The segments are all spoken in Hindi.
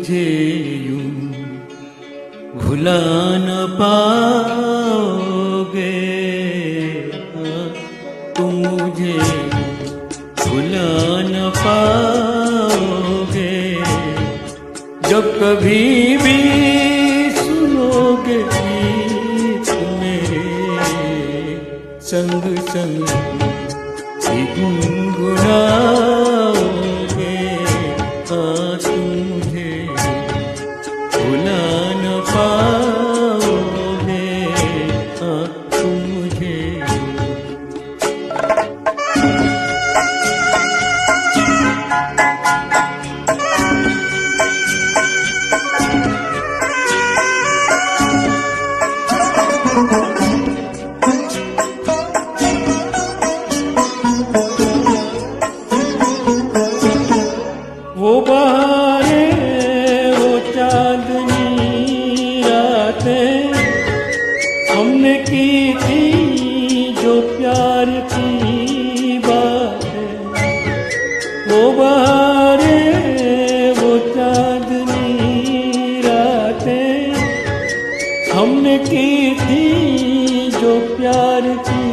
मुझे यूं भुला न पाओगे, तुम मुझे भुला न पाओगे। जब कभी भी सुनोगे गीत मेरे, संग संग ही गुनगुनाओगे। तुम मुझे भुला न पाओगे, तुम मुझे। वो बहारें, वो चांदनी रातें हमने की थी जो प्यार की बातें। वो बहारें, वो चांदनी रातें हमने की थी जो प्यार की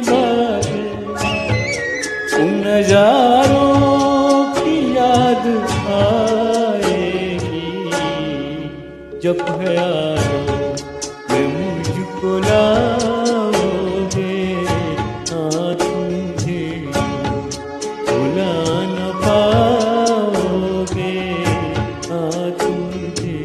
बातें। उन नजारों याद आएगी जब ख्यालों में मुझको लाओगे। तुम मुझे भुला न पाओगे, तुम मुझे।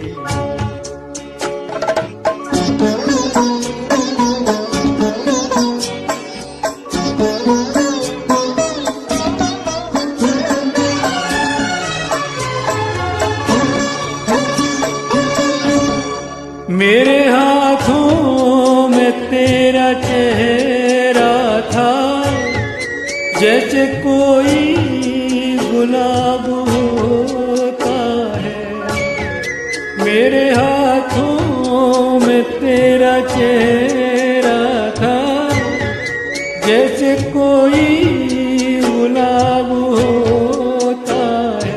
मेरे हाथों में तेरा चेहरा था, जैसे कोई गुलाब होता है। मेरे हाथों में तेरा चेहरा था, जैसे कोई गुलाब होता है।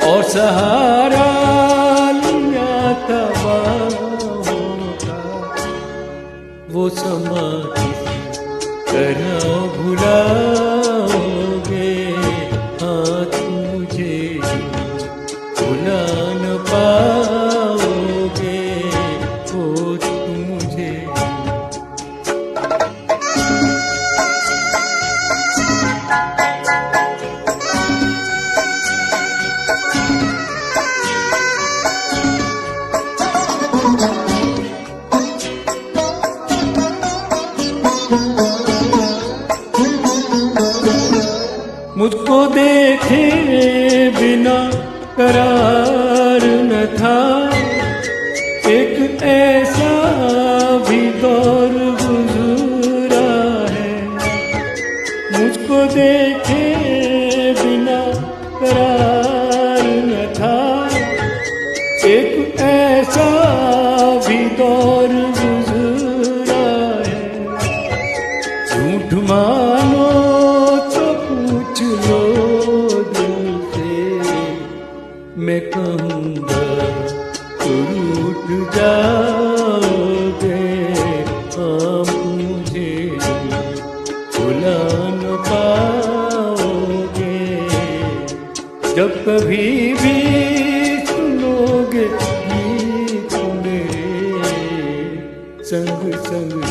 और सहारा वो समा तरह भुलाओगे। तुम मुझे भुला न पाओगे, तुम मुझे। मुझको देखे बिना करार न था, एक ऐसा भी दौर गुजरा है। मुझको देखे बिना करार न था, एक ऐसा भी दौर गुजरा है। झूठ मानो पूछ लो दिल से, मैं कहूँगा तो रूठ जाओगे। मुझे भुला न पाओगे। जब कभी भी सुनोगे गीत मेरे, संग संग